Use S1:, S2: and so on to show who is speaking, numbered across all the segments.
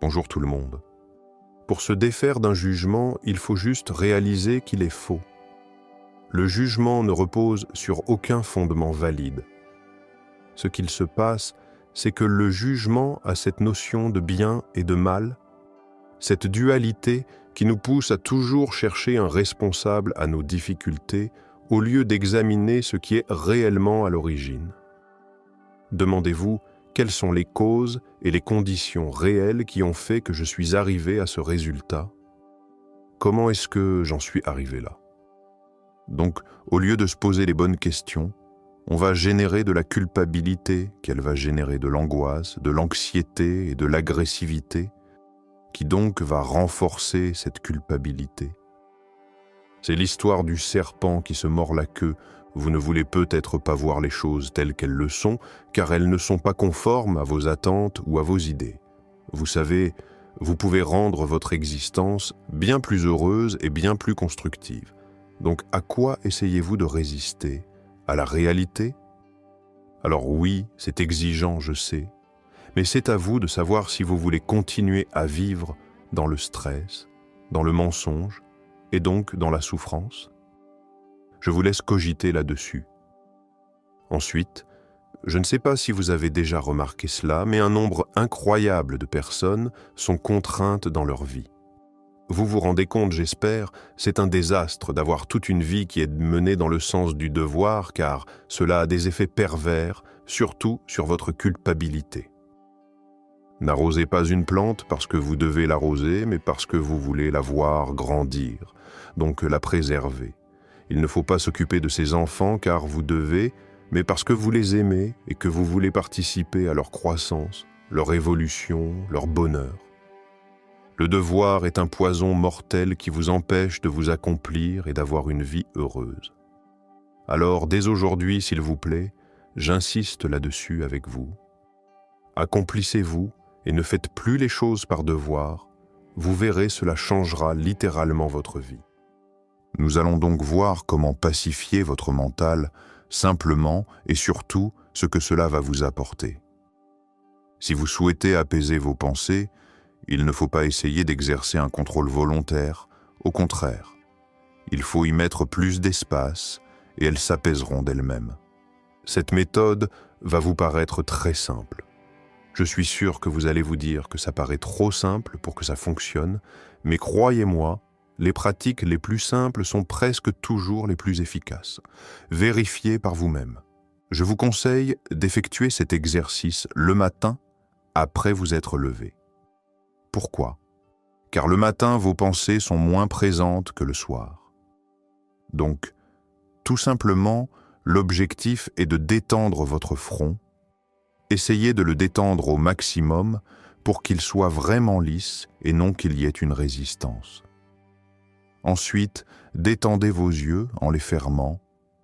S1: Bonjour tout le monde. Pour se défaire d'un jugement, il faut juste réaliser qu'il est faux. Le jugement ne repose sur aucun fondement valide. Ce qu'il se passe, c'est que le jugement a cette notion de bien et de mal, cette dualité qui nous pousse à toujours chercher un responsable à nos difficultés au lieu d'examiner ce qui est réellement à l'origine. Demandez-vous, quelles sont les causes et les conditions réelles qui ont fait que je suis arrivé à ce résultat? Comment est-ce que j'en suis arrivé là? Donc, au lieu de se poser les bonnes questions, on va générer de la culpabilité, qu'elle va générer de l'angoisse, de l'anxiété et de l'agressivité, qui donc va renforcer cette culpabilité. C'est l'histoire du serpent qui se mord la queue. Vous ne voulez peut-être pas voir les choses telles qu'elles le sont, car elles ne sont pas conformes à vos attentes ou à vos idées. Vous savez, vous pouvez rendre votre existence bien plus heureuse et bien plus constructive. Donc à quoi essayez-vous de résister? À la réalité? Alors oui, c'est exigeant, je sais, mais c'est à vous de savoir si vous voulez continuer à vivre dans le stress, dans le mensonge, et donc dans la souffrance. Je vous laisse cogiter là-dessus. Ensuite, je ne sais pas si vous avez déjà remarqué cela, mais un nombre incroyable de personnes sont contraintes dans leur vie. Vous vous rendez compte, j'espère, c'est un désastre d'avoir toute une vie qui est menée dans le sens du devoir, car cela a des effets pervers, surtout sur votre culpabilité. N'arrosez pas une plante parce que vous devez l'arroser, mais parce que vous voulez la voir grandir, donc la préserver. Il ne faut pas s'occuper de ses enfants car vous devez, mais parce que vous les aimez et que vous voulez participer à leur croissance, leur évolution, leur bonheur. Le devoir est un poison mortel qui vous empêche de vous accomplir et d'avoir une vie heureuse. Alors, dès aujourd'hui, s'il vous plaît, j'insiste là-dessus avec vous. Accomplissez-vous et ne faites plus les choses par devoir. Vous verrez, cela changera littéralement votre vie. Nous allons donc voir comment pacifier votre mental simplement et surtout ce que cela va vous apporter. Si vous souhaitez apaiser vos pensées, il ne faut pas essayer d'exercer un contrôle volontaire, au contraire. Il faut y mettre plus d'espace et elles s'apaiseront d'elles-mêmes. Cette méthode va vous paraître très simple. Je suis sûr que vous allez vous dire que ça paraît trop simple pour que ça fonctionne, mais croyez-moi, les pratiques les plus simples sont presque toujours les plus efficaces. Vérifiez par vous-même. Je vous conseille d'effectuer cet exercice le matin après vous être levé. Pourquoi? Car le matin, vos pensées sont moins présentes que le soir. Donc, tout simplement, l'objectif est de détendre votre front. Essayez de le détendre au maximum pour qu'il soit vraiment lisse et non qu'il y ait une résistance. Ensuite, détendez vos yeux en les fermant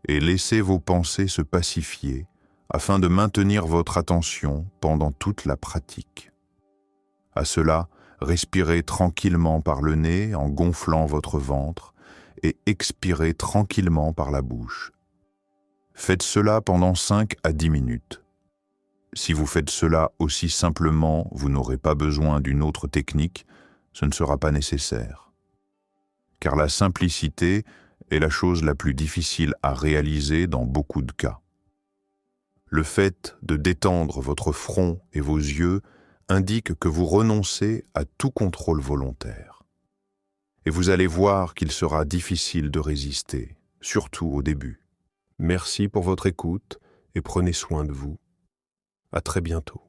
S1: et laissez vos pensées se pacifier afin de maintenir votre attention pendant toute la pratique. À cela, respirez tranquillement par le nez en gonflant votre ventre et expirez tranquillement par la bouche. Faites cela pendant 5 à 10 minutes. Si vous faites cela aussi simplement, vous n'aurez pas besoin d'une autre technique, ce ne sera pas nécessaire. Car la simplicité est la chose la plus difficile à réaliser dans beaucoup de cas. Le fait de détendre votre front et vos yeux indique que vous renoncez à tout contrôle volontaire. Et vous allez voir qu'il sera difficile de résister, surtout au début. Merci pour votre écoute et prenez soin de vous. À très bientôt.